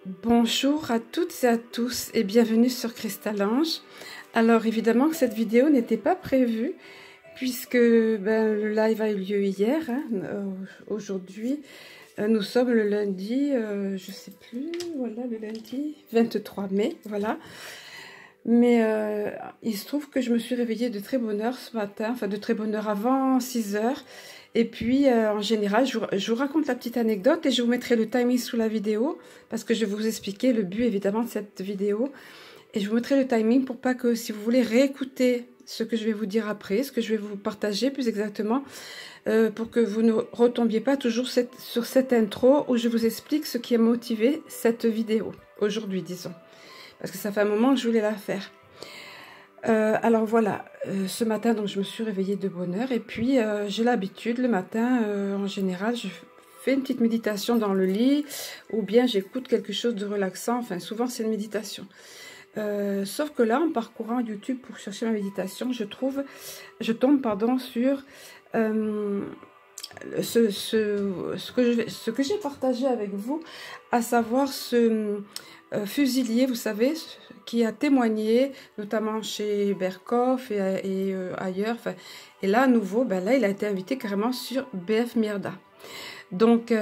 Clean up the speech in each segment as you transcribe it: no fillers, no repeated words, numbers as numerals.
Bonjour à toutes et à tous et bienvenue sur Crystalange. Alors évidemment que cette vidéo n'était pas prévue puisque le live a eu lieu hier. Aujourd'hui, nous sommes le lundi, je sais plus, voilà le lundi 23 mai, voilà. Mais il se trouve que je me suis réveillée de très bonne heure ce matin, enfin de très bonne heure avant 6 heures. Et puis, en général, je vous raconte la petite anecdote et je vous mettrai le timing sous la vidéo parce que je vais vous expliquer le but, évidemment, de cette vidéo. Et je vous mettrai le timing pour pas que, si vous voulez réécouter ce que je vais vous dire après, ce que je vais vous partager plus exactement, pour que vous ne retombiez pas toujours sur cette intro où je vous explique ce qui a motivé cette vidéo, aujourd'hui, disons. Parce que ça fait un moment que je voulais la faire. Alors voilà, ce matin donc je me suis réveillée de bonne heure et puis j'ai l'habitude le matin, en général je fais une petite méditation dans le lit ou bien j'écoute quelque chose de relaxant, enfin souvent c'est une méditation. Sauf que là en parcourant YouTube pour chercher ma méditation, je tombe sur ce que j'ai partagé avec vous, à savoir ce fusilier, vous savez, qui a témoigné, notamment chez Berkoff et ailleurs. Enfin, et là, à nouveau, là, il a été invité carrément sur BF Mierda. Donc,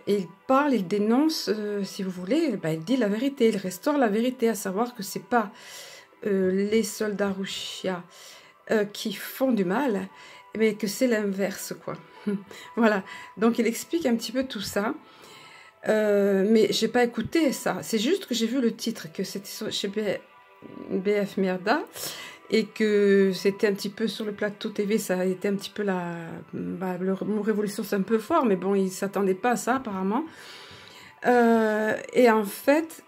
il parle, il dénonce, si vous voulez, il dit la vérité, il restaure la vérité, à savoir que c'est pas les soldats Russia qui font du mal, mais que c'est l'inverse, quoi. Voilà, donc il explique un petit peu tout ça. Mais j'ai pas écouté ça, c'est juste que j'ai vu le titre, que c'était chez BF Mierda et que c'était un petit peu sur le plateau TV, ça a été un petit peu le mot révolution, c'est un peu fort, mais bon, ils s'attendaient pas à ça apparemment. Et en fait,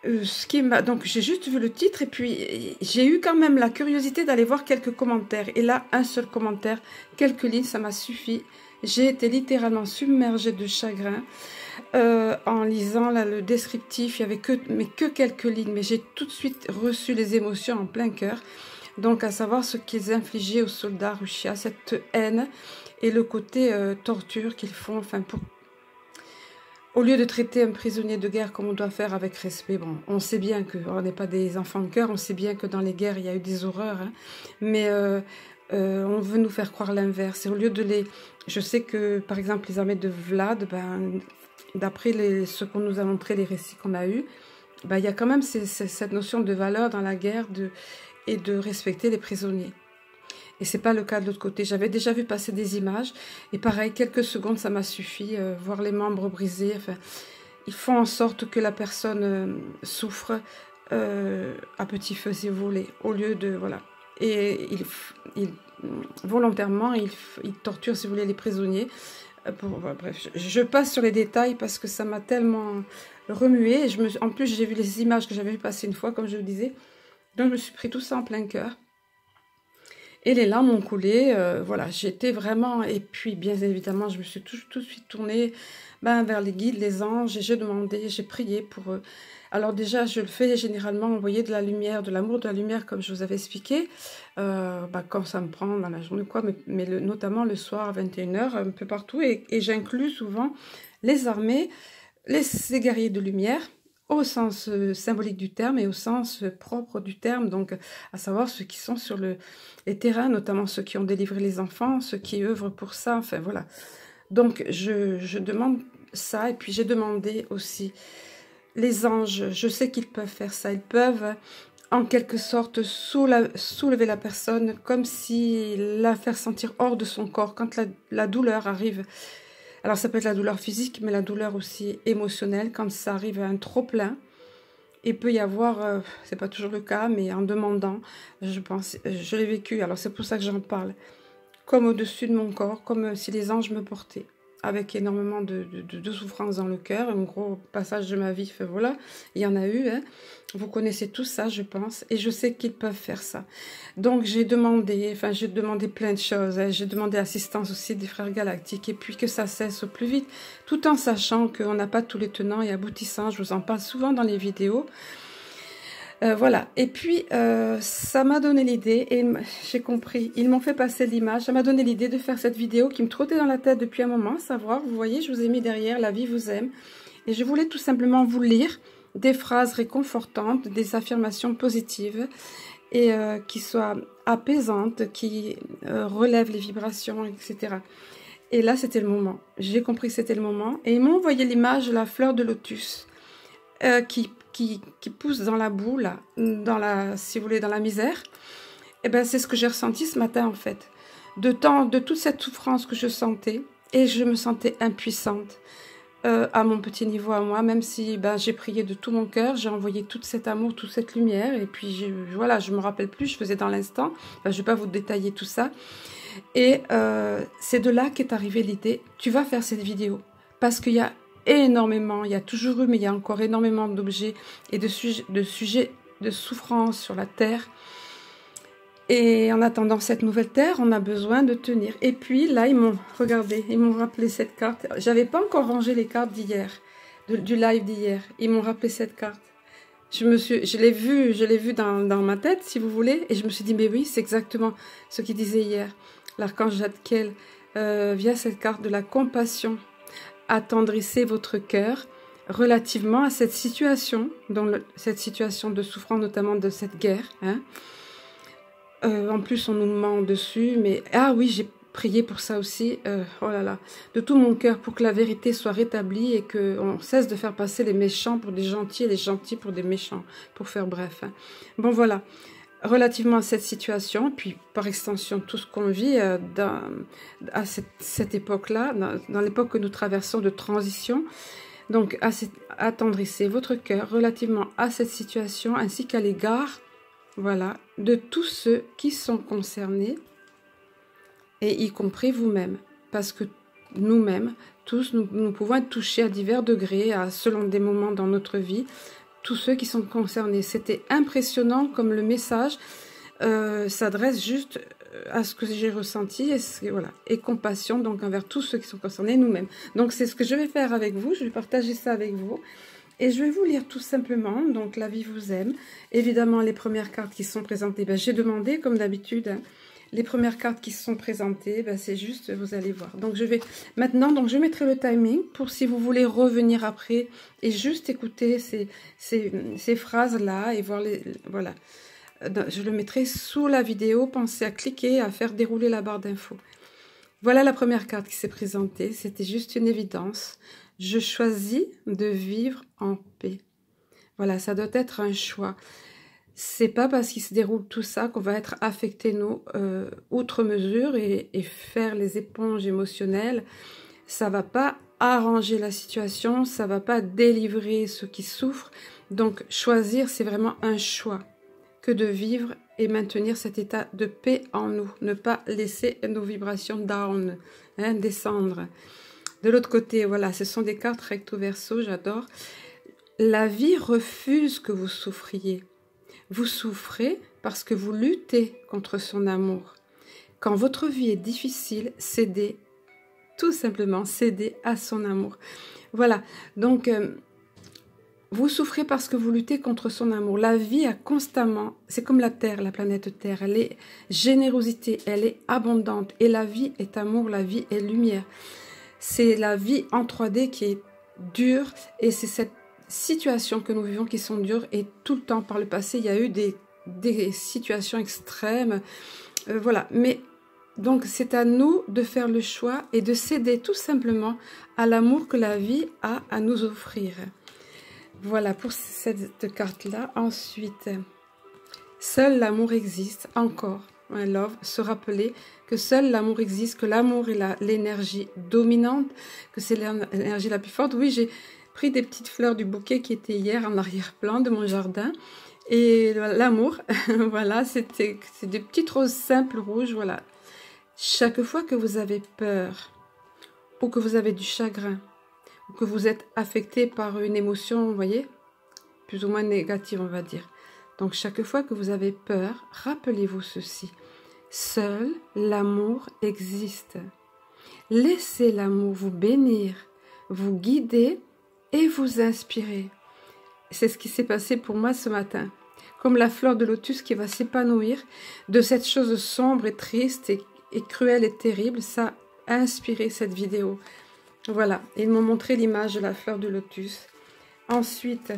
donc j'ai juste vu le titre et puis j'ai eu quand même la curiosité d'aller voir quelques commentaires. Et là, un seul commentaire, quelques lignes, ça m'a suffi. J'ai été littéralement submergée de chagrin en lisant là, le descriptif. Il n'y avait que quelques lignes, mais j'ai tout de suite reçu les émotions en plein cœur. Donc à savoir ce qu'ils infligeaient aux soldats Russia, cette haine et le côté torture qu'ils font, enfin au lieu de traiter un prisonnier de guerre comme on doit faire avec respect. Bon, on sait bien qu'on n'est pas des enfants de cœur, on sait bien que dans les guerres il y a eu des horreurs, hein, mais on veut nous faire croire l'inverse. Et au lieu de les... Je sais que, par exemple, les armées de Vlad, d'après ce qu'on nous a montré, les récits qu'on a eus, il y a quand même cette notion de valeur dans la guerre et de respecter les prisonniers. Et c'est pas le cas de l'autre côté. J'avais déjà vu passer des images, et pareil, quelques secondes, ça m'a suffi, voir les membres brisés. Enfin, ils font en sorte que la personne souffre à petit feu, si vous voulez, au lieu de... Voilà. Et volontairement, ils torturent, si vous voulez, les prisonniers. Bref, je passe sur les détails parce que ça m'a tellement remué. Et en plus, j'ai vu les images que j'avais vu passer une fois, comme je vous disais. Donc, je me suis pris tout ça en plein cœur. Et les larmes ont coulé. Voilà, j'étais vraiment... Et puis, bien évidemment, je me suis tout de suite tournée vers les guides, les anges. Et j'ai demandé, j'ai prié pour eux. Alors déjà, je le fais généralement envoyer de la lumière, de l'amour de la lumière, comme je vous avais expliqué, quand ça me prend dans la journée, quoi, mais notamment le soir à 21 h, un peu partout, et j'inclus souvent les armées, ces guerriers de lumière, au sens symbolique du terme et au sens propre du terme, donc à savoir ceux qui sont sur les terrains, notamment ceux qui ont délivré les enfants, ceux qui œuvrent pour ça, enfin voilà. Donc je demande ça, et puis j'ai demandé aussi... Les anges, je sais qu'ils peuvent faire ça, ils peuvent en quelque sorte soulever la personne comme si la faire sentir hors de son corps quand la douleur arrive. Alors ça peut être la douleur physique, mais la douleur aussi émotionnelle quand ça arrive à un trop plein. Il peut y avoir, c'est pas toujours le cas, mais en demandant, je pense, je l'ai vécu, alors c'est pour ça que j'en parle, comme au-dessus de mon corps, comme si les anges me portaient, avec énormément de souffrance dans le cœur, un gros passage de ma vie, enfin, voilà, il y en a eu, hein. Vous connaissez tout ça, je pense, et je sais qu'ils peuvent faire ça. Donc j'ai demandé plein de choses, hein. J'ai demandé assistance aussi des frères galactiques, et puis que ça cesse au plus vite, tout en sachant qu'on n'a pas tous les tenants et aboutissants, je vous en parle souvent dans les vidéos. Voilà, et puis ça m'a donné l'idée, et j'ai compris, ils m'ont fait passer l'image, ça m'a donné l'idée de faire cette vidéo qui me trottait dans la tête depuis un moment, savoir, vous voyez, je vous ai mis derrière, la vie vous aime, Et je voulais tout simplement vous lire des phrases réconfortantes, des affirmations positives et qui soient apaisantes, qui relèvent les vibrations, etc. Et là, c'était le moment. J'ai compris que c'était le moment. Et ils m'ont envoyé l'image de la fleur de lotus qui pousse dans la boue, là, si vous voulez, dans la misère. Et ben, c'est ce que j'ai ressenti ce matin, en fait. De toute cette souffrance que je sentais, et je me sentais impuissante à mon petit niveau à moi, même si j'ai prié de tout mon cœur, j'ai envoyé tout cet amour, toute cette lumière, et puis voilà, je me rappelle plus, je faisais dans l'instant, je vais pas vous détailler tout ça. Et c'est de là qu'est arrivée l'idée, tu vas faire cette vidéo, parce qu'il y a énormément, il y a toujours eu, mais il y a encore énormément d'objets et de sujets de souffrance sur la Terre. Et en attendant cette nouvelle Terre, on a besoin de tenir. Et puis là, ils m'ont rappelé cette carte. J'avais pas encore rangé les cartes d'hier, du live d'hier. Ils m'ont rappelé cette carte. Je l'ai vu dans ma tête, si vous voulez, et je me suis dit, mais oui, c'est exactement ce qu'il disait hier. L'archange Zadkiel, via cette carte de la compassion, attendrissez votre cœur relativement à cette situation, cette situation de souffrance, notamment de cette guerre, hein. En plus, on nous ment dessus, mais ah oui, j'ai prié pour ça aussi, oh là là, de tout mon cœur, pour que la vérité soit rétablie et qu'on cesse de faire passer les méchants pour des gentils et les gentils pour des méchants, pour faire bref. Hein. Bon voilà, relativement à cette situation, puis par extension tout ce qu'on vit à cette époque-là, dans l'époque que nous traversons de transition, donc attendrissez votre cœur relativement à cette situation ainsi qu'à l'égard, voilà, de tous ceux qui sont concernés, et y compris vous-même, parce que nous-mêmes, tous, nous pouvons être touchés à divers degrés, selon des moments dans notre vie, tous ceux qui sont concernés. C'était impressionnant comme le message s'adresse juste à ce que j'ai ressenti, et compassion, donc envers tous ceux qui sont concernés, nous-mêmes. Donc c'est ce que je vais faire avec vous, je vais partager ça avec vous. Et je vais vous lire tout simplement, donc la vie vous aime. Évidemment, les premières cartes qui sont présentées, j'ai demandé, comme d'habitude, hein, les premières cartes qui sont présentées, c'est juste, vous allez voir. Donc je vais maintenant, je mettrai le timing pour si vous voulez revenir après et juste écouter ces phrases-là et voir voilà. Je le mettrai sous la vidéo, pensez à cliquer, à faire dérouler la barre d'infos. Voilà la première carte qui s'est présentée, c'était juste une évidence. Je choisis de vivre en paix. Voilà, ça doit être un choix. C'est pas parce qu'il se déroule tout ça qu'on va être affecté, nous, outre mesure et faire les éponges émotionnelles. Ça va pas arranger la situation, ça va pas délivrer ceux qui souffrent. Donc, choisir, c'est vraiment un choix que de vivre et maintenir cet état de paix en nous. Ne pas laisser nos vibrations down, hein, descendre. De l'autre côté, voilà, ce sont des cartes recto verso, j'adore. La vie refuse que vous souffriez. Vous souffrez parce que vous luttez contre son amour. Quand votre vie est difficile, cédez, tout simplement, cédez à son amour. Voilà, donc vous souffrez parce que vous luttez contre son amour. La vie a constamment, c'est comme la Terre, la planète Terre, elle est générosité, elle est abondante. Et la vie est amour, la vie est lumière. C'est la vie en 3D qui est dure et c'est cette situation que nous vivons qui sont dures et tout le temps par le passé, il y a eu des situations extrêmes. Voilà, mais donc c'est à nous de faire le choix et de céder tout simplement à l'amour que la vie a à nous offrir. Voilà pour cette carte-là. Ensuite, seul l'amour existe encore. Un love, se rappeler que seul l'amour existe, que l'amour est l'énergie dominante, que c'est l'énergie la plus forte. Oui, j'ai pris des petites fleurs du bouquet qui était hier en arrière-plan de mon jardin. Et l'amour, voilà, c'est des petites roses simples rouges, voilà. Chaque fois que vous avez peur, ou que vous avez du chagrin, ou que vous êtes affecté par une émotion, vous voyez, plus ou moins négative, on va dire. Donc, chaque fois que vous avez peur, rappelez-vous ceci. Seul l'amour existe. Laissez l'amour vous bénir, vous guider et vous inspirer. C'est ce qui s'est passé pour moi ce matin. Comme la fleur de lotus qui va s'épanouir de cette chose sombre et triste et cruelle et terrible, ça a inspiré cette vidéo. Voilà, ils m'ont montré l'image de la fleur de lotus. Ensuite,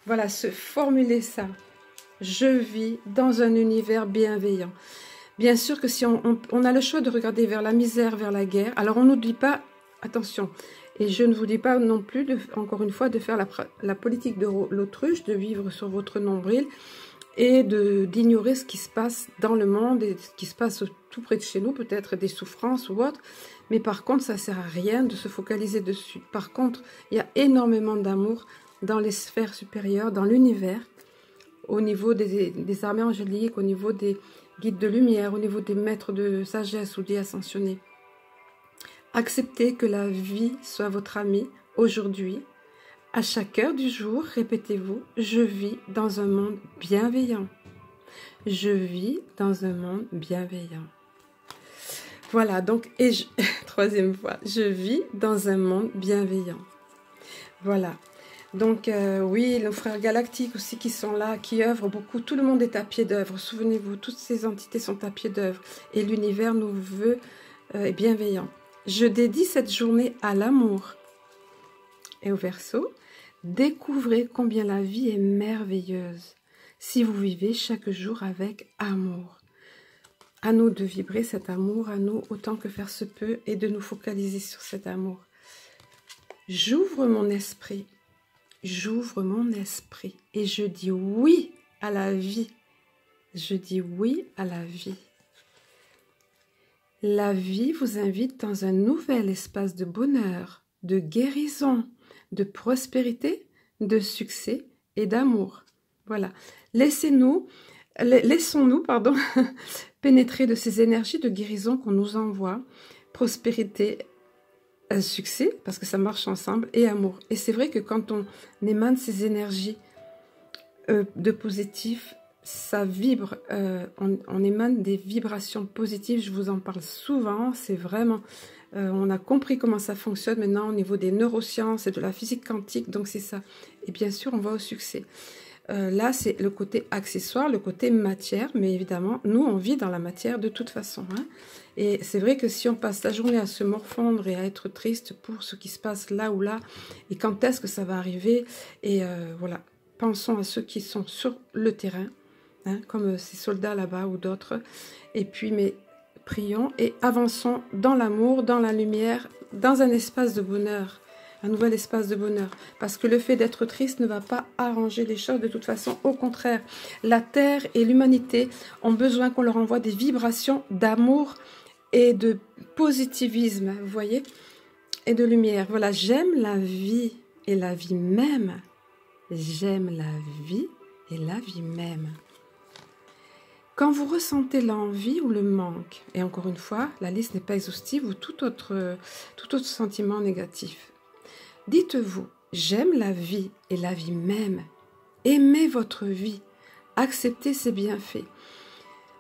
voilà, se formuler ça. Je vis dans un univers bienveillant. Bien sûr que si on a le choix de regarder vers la misère, vers la guerre, alors on n'oublie pas, attention, et je ne vous dis pas non plus, encore une fois, de faire la politique de l'autruche, de vivre sur votre nombril et d'ignorer ce qui se passe dans le monde et ce qui se passe tout près de chez nous, peut-être des souffrances ou autre. Mais par contre, ça ne sert à rien de se focaliser dessus. Par contre, il y a énormément d'amour dans les sphères supérieures, dans l'univers, au niveau des armées angéliques, au niveau des guides de lumière, au niveau des maîtres de sagesse ou des ascensionnés. Acceptez que la vie soit votre amie aujourd'hui. À chaque heure du jour, répétez-vous, je vis dans un monde bienveillant. Je vis dans un monde bienveillant. Voilà, donc, troisième fois, je vis dans un monde bienveillant. Voilà. Donc, oui, nos frères galactiques aussi qui sont là, qui œuvrent beaucoup. Tout le monde est à pied d'œuvre. Souvenez-vous, toutes ces entités sont à pied d'œuvre. Et l'univers nous veut bienveillant. Je dédie cette journée à l'amour. Et au Verseau, découvrez combien la vie est merveilleuse si vous vivez chaque jour avec amour. À nous de vibrer cet amour, à nous autant que faire se peut et de nous focaliser sur cet amour. J'ouvre mon esprit et je dis oui à la vie. Je dis oui à la vie. La vie vous invite dans un nouvel espace de bonheur, de guérison, de prospérité, de succès et d'amour. Voilà. Laissons-nous, pénétrer de ces énergies de guérison qu'on nous envoie, prospérité, succès, parce que ça marche ensemble, et amour. Et c'est vrai que quand on émane ces énergies de positif, ça vibre, on émane des vibrations positives, je vous en parle souvent, c'est vraiment, on a compris comment ça fonctionne maintenant au niveau des neurosciences et de la physique quantique, donc c'est ça. Et bien sûr, on va au succès. Là, c'est le côté accessoire, le côté matière, mais évidemment, nous, on vit dans la matière de toute façon. Hein. Et c'est vrai que si on passe la journée à se morfondre et à être triste pour ce qui se passe là ou là, et quand est-ce que ça va arriver, et voilà, pensons à ceux qui sont sur le terrain, hein, comme ces soldats là-bas ou d'autres, et puis, mais prions et avançons dans l'amour, dans la lumière, dans un espace de bonheur. Un nouvel espace de bonheur. Parce que le fait d'être triste ne va pas arranger les choses de toute façon. Au contraire, la Terre et l'humanité ont besoin qu'on leur envoie des vibrations d'amour et de positivisme, vous voyez, et de lumière. Voilà, j'aime la vie et la vie même. J'aime la vie et la vie même. Quand vous ressentez l'envie ou le manque, et encore une fois, la liste n'est pas exhaustive ou tout autre sentiment négatif, dites-vous, j'aime la vie et la vie même. Aimez votre vie. Acceptez ses bienfaits.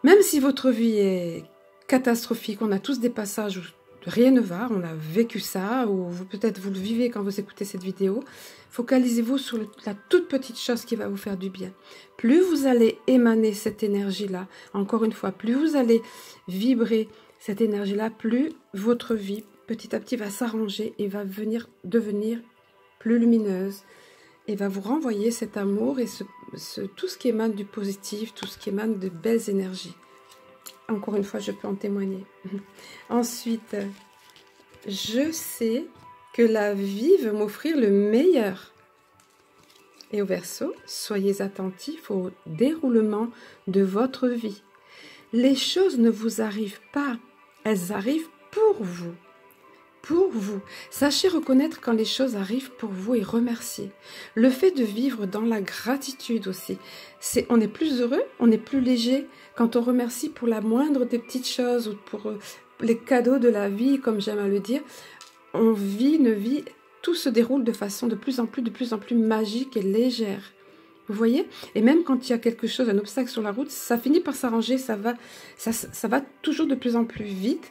Même si votre vie est catastrophique, on a tous des passages où rien ne va, on a vécu ça, ou peut-être vous le vivez quand vous écoutez cette vidéo, focalisez-vous sur la toute petite chose qui va vous faire du bien. Plus vous allez émaner cette énergie-là, encore une fois, plus vous allez vibrer cette énergie-là, plus votre vie petit à petit va s'arranger et va devenir plus lumineuse et va vous renvoyer cet amour et tout ce qui émane du positif, tout ce qui émane de belles énergies. Encore une fois, je peux en témoigner. Ensuite, je sais que la vie veut m'offrir le meilleur. Et au Verseau, soyez attentifs au déroulement de votre vie. Les choses ne vous arrivent pas, elles arrivent pour vous. Pour vous. Sachez reconnaître quand les choses arrivent pour vous et remercier. Le fait de vivre dans la gratitude aussi. On est plus heureux, on est plus léger quand on remercie pour la moindre des petites choses ou pour les cadeaux de la vie, comme j'aime à le dire. On vit une vie, tout se déroule de façon de plus en plus magique et légère. Vous voyez? Et même quand il y a quelque chose, un obstacle sur la route, ça finit par s'arranger, ça va toujours de plus en plus vite,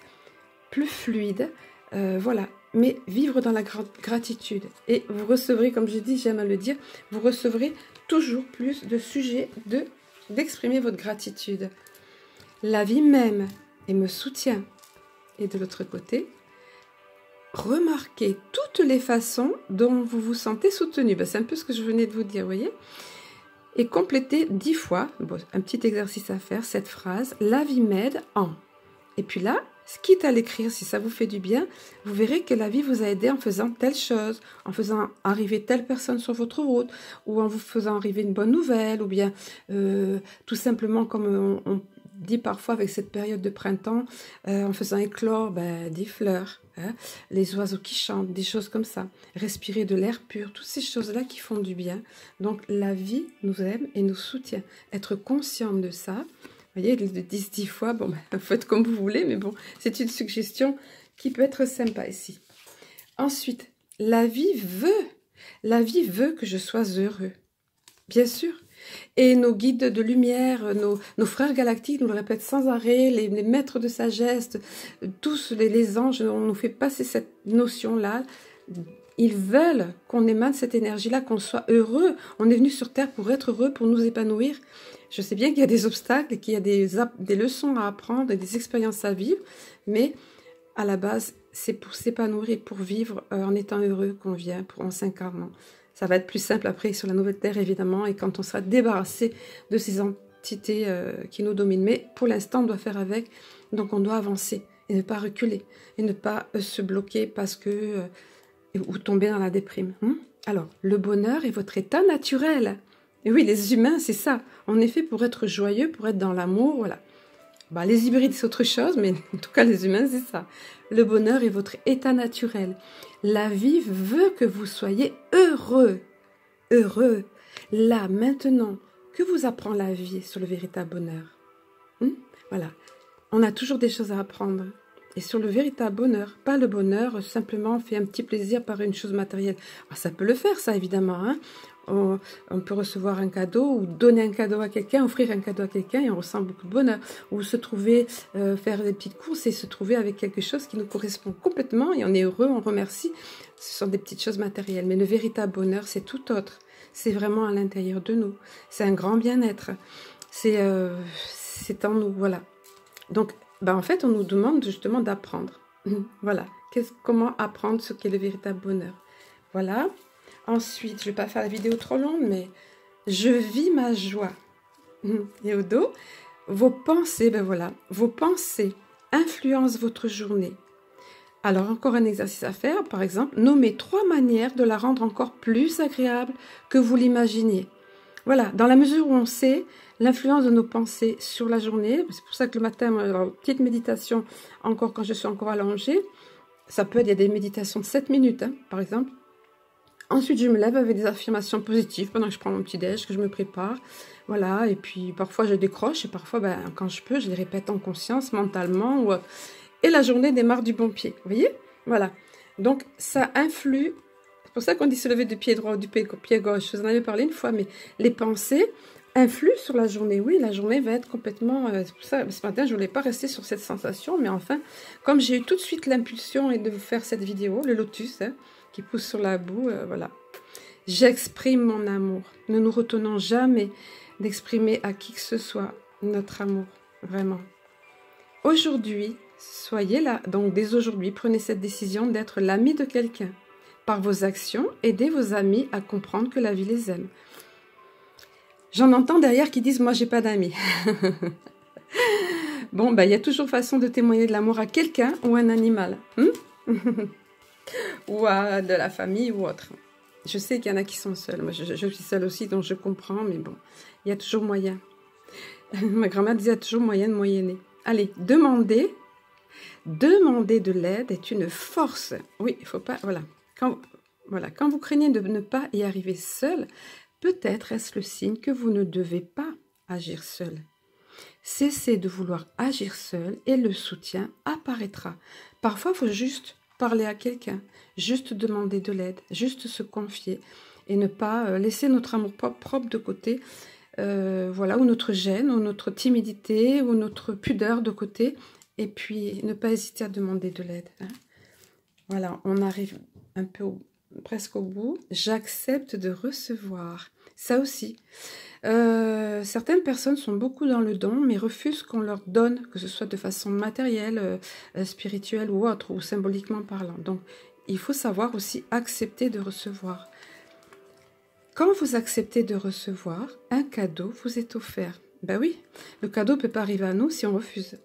plus fluide. Voilà, mais vivre dans la gratitude. Et vous recevrez, comme je dis, j'aime à le dire, vous recevrez toujours plus de sujets d'exprimer votre gratitude. La vie m'aime et me soutient. Et de l'autre côté, remarquez toutes les façons dont vous vous sentez soutenu. Ben, c'est un peu ce que je venais de vous dire, vous voyez. Et complétez 10 fois, bon, un petit exercice à faire, cette phrase, la vie m'aide en. Et puis là, quitte à l'écrire, si ça vous fait du bien, vous verrez que la vie vous a aidé en faisant telle chose, en faisant arriver telle personne sur votre route, ou en vous faisant arriver une bonne nouvelle, ou bien tout simplement comme on dit parfois avec cette période de printemps, en faisant éclore des fleurs, hein, les oiseaux qui chantent, des choses comme ça. Respirer de l'air pur, toutes ces choses-là qui font du bien. Donc la vie nous aime et nous soutient. Être conscient de ça. Vous voyez, ils le disent 10 fois, bon, faites comme vous voulez, mais bon, c'est une suggestion qui peut être sympa ici. Ensuite, la vie veut que je sois heureux, bien sûr. Et nos guides de lumière, nos frères galactiques nous le répètent sans arrêt, les maîtres de sagesse, tous les anges, on nous fait passer cette notion-là. Ils veulent qu'on émane cette énergie-là, qu'on soit heureux. On est venu sur Terre pour être heureux, pour nous épanouir. Je sais bien qu'il y a des obstacles, qu'il y a des leçons à apprendre, des expériences à vivre, mais à la base, c'est pour s'épanouir et pour vivre en étant heureux qu'on vient, en s'incarnant. Ça va être plus simple après sur la nouvelle Terre, évidemment, et quand on sera débarrassé de ces entités qui nous dominent. Mais pour l'instant, on doit faire avec, donc on doit avancer et ne pas reculer, et ne pas se bloquer parce que... ou tomber dans la déprime. Alors, le bonheur est votre état naturel. Et oui, les humains, c'est ça. On est fait pour être joyeux, pour être dans l'amour, voilà. Bah, les hybrides, c'est autre chose, mais en tout cas, les humains, c'est ça. Le bonheur est votre état naturel. La vie veut que vous soyez heureux. Heureux. Là, maintenant, que vous apprend la vie sur le véritable bonheur? Voilà. On a toujours des choses à apprendre. Et sur le véritable bonheur, pas le bonheur, simplement fait un petit plaisir par une chose matérielle. Alors, ça peut le faire, ça, évidemment. Hein. On peut recevoir un cadeau ou donner un cadeau à quelqu'un, offrir un cadeau à quelqu'un et on ressent beaucoup de bonheur. Ou se trouver, faire des petites courses et se trouver avec quelque chose qui nous correspond complètement et on est heureux, on remercie. Ce sont des petites choses matérielles. Mais le véritable bonheur, c'est tout autre. C'est vraiment à l'intérieur de nous. C'est un grand bien-être. C'est en nous, voilà. Donc, en fait, on nous demande justement d'apprendre. Voilà. Comment apprendre ce qu'est le véritable bonheur. Voilà. Ensuite, je ne vais pas faire la vidéo trop longue, mais je vis ma joie. Et au dos, vos pensées, voilà, vos pensées influencent votre journée. Alors, encore un exercice à faire, par exemple, nommez 3 manières de la rendre encore plus agréable que vous l'imaginiez. Voilà, dans la mesure où on sait l'influence de nos pensées sur la journée, c'est pour ça que le matin, alors, petite méditation, encore quand je suis encore allongée, ça peut être, il y a des méditations de 7 minutes, hein, par exemple. Ensuite, je me lève avec des affirmations positives pendant que je prends mon petit-déj, que je me prépare. Voilà, et puis parfois je décroche et parfois, quand je peux, je les répète en conscience, mentalement. Et la journée démarre du bon pied, vous voyez? Voilà, donc ça influe. C'est pour ça qu'on dit se lever du pied droit ou du pied gauche. Je vous en avais parlé une fois, mais les pensées influent sur la journée. Oui, la journée va être complètement... c'est pour ça, ce matin, je ne voulais pas rester sur cette sensation, mais enfin, comme j'ai eu tout de suite l'impulsion de vous faire cette vidéo, le lotus, hein, qui pousse sur la boue, voilà. J'exprime mon amour. Ne nous retenons jamais d'exprimer à qui que ce soit notre amour, vraiment. Aujourd'hui, soyez là. Donc, dès aujourd'hui, prenez cette décision d'être l'ami de quelqu'un. Par vos actions, aidez vos amis à comprendre que la vie les aime. J'en entends derrière qui disent « moi, j'ai pas d'amis ». Bon, il y a toujours façon de témoigner de l'amour à quelqu'un ou à un animal. Ou à de la famille ou autre. Je sais qu'il y en a qui sont seuls. Moi, je suis seule aussi, donc je comprends, mais bon, il y a toujours moyen. Ma grand-mère disait toujours moyen de moyenner. Allez, demander de l'aide est une force. Oui, il faut pas... Voilà. Quand vous craignez de ne pas y arriver seul, peut-être est-ce le signe que vous ne devez pas agir seul. Cessez de vouloir agir seul et le soutien apparaîtra. Parfois, il faut juste parler à quelqu'un, juste demander de l'aide, juste se confier et ne pas laisser notre amour propre de côté, voilà, ou notre gêne, ou notre timidité, ou notre pudeur de côté, et puis ne pas hésiter à demander de l'aide. Hein. Voilà, on arrive un peu presque au bout. J'accepte de recevoir. Ça aussi. Certaines personnes sont beaucoup dans le don, mais refusent qu'on leur donne, que ce soit de façon matérielle, spirituelle ou autre, ou symboliquement parlant. Donc, il faut savoir aussi accepter de recevoir. Quand vous acceptez de recevoir, un cadeau vous est offert. Ben oui, le cadeau ne peut pas arriver à nous si on refuse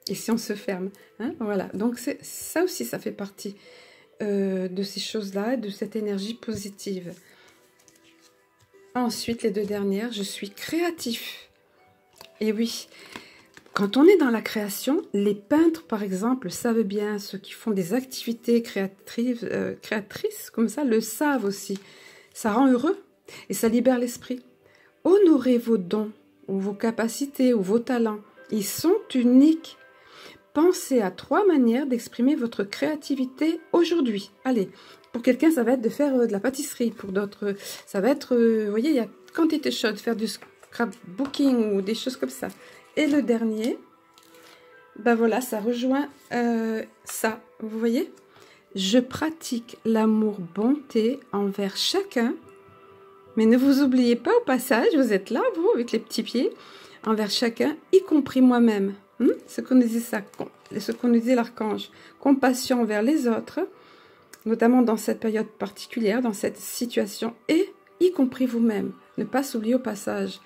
et si on se ferme. Hein, voilà, donc ça aussi, ça fait partie de ces choses-là, de cette énergie positive. Ensuite, les deux dernières, je suis créatif. Et oui, quand on est dans la création, les peintres, par exemple, savent bien, ceux qui font des activités créatrices, comme ça, le savent aussi. Ça rend heureux et ça libère l'esprit. Honorez vos dons, ou vos capacités, ou vos talents. Ils sont uniques. Pensez à 3 manières d'exprimer votre créativité aujourd'hui. Allez, pour quelqu'un, ça va être de faire de la pâtisserie. Pour d'autres, ça va être, vous voyez, il y a quantité de choses, faire du scrapbooking ou des choses comme ça. Et le dernier, ben voilà, ça rejoint ça, vous voyez. Je pratique l'amour-bonté envers chacun. Mais ne vous oubliez pas au passage, vous êtes là, vous, avec les petits pieds, envers chacun, y compris moi-même. Ce qu'on nous disait l'archange. Compassion envers les autres, notamment dans cette période particulière, dans cette situation, et y compris vous-même. Ne pas s'oublier au passage.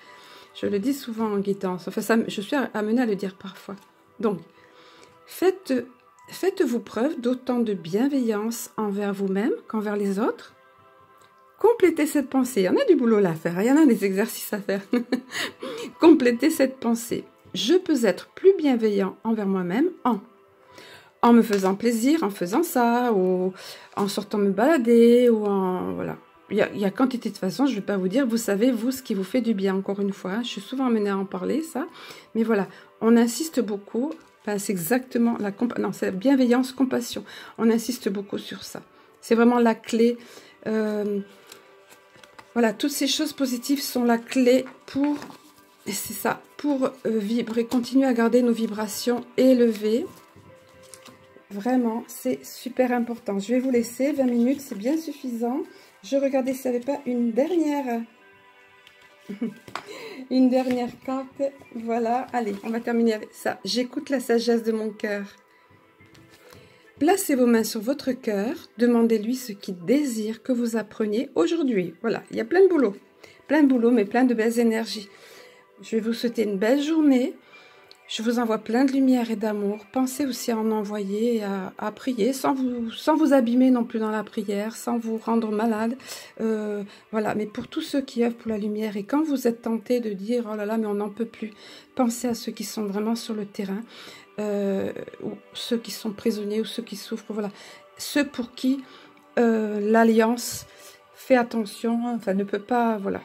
Je le dis souvent en guidance. Enfin, ça, je suis amenée à le dire parfois. Donc, faites-vous preuve d'autant de bienveillance envers vous-même qu'envers les autres. Complétez cette pensée. Il y en a du boulot là à faire. Il y en a des exercices à faire. Complétez cette pensée. Je peux être plus bienveillant envers moi-même en me faisant plaisir, en faisant ça, ou en sortant me balader, ou en... Voilà. Il y a quantité de façons, je ne vais pas vous dire, vous savez, vous, ce qui vous fait du bien, encore une fois. Je suis souvent amenée à en parler, ça. Mais voilà, on insiste beaucoup, enfin, c'est exactement c'est la bienveillance, compassion. On insiste beaucoup sur ça. C'est vraiment la clé. Voilà, toutes ces choses positives sont la clé pour... C'est ça, pour vibrer, continuer à garder nos vibrations élevées. Vraiment, c'est super important. Je vais vous laisser 20 minutes, c'est bien suffisant. Je regardais s'il n'y avait pas une dernière une dernière carte. Voilà, allez, on va terminer avec ça. J'écoute la sagesse de mon cœur. Placez vos mains sur votre cœur, demandez-lui ce qu'il désire que vous appreniez aujourd'hui. Voilà, il y a plein de boulot, mais plein de belles énergies. Je vais vous souhaiter une belle journée. Je vous envoie plein de lumière et d'amour. Pensez aussi à en envoyer, à prier, sans vous abîmer non plus dans la prière, sans vous rendre malade. Voilà, mais pour tous ceux qui œuvrent pour la lumière, et quand vous êtes tentés de dire « Oh là là, mais on n'en peut plus », pensez à ceux qui sont vraiment sur le terrain, ou ceux qui sont prisonniers, ou ceux qui souffrent, voilà. Ceux pour qui l'alliance fait attention, enfin ne peut pas, voilà.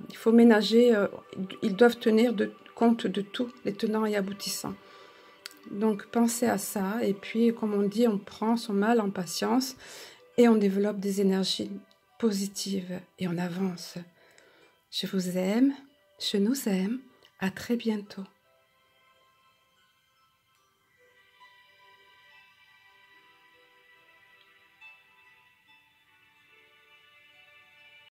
Il faut ménager, ils doivent tenir compte de tous les tenants et aboutissants. Donc pensez à ça, et puis comme on dit, on prend son mal en patience et on développe des énergies positives et on avance. Je vous aime, je nous aime, à très bientôt.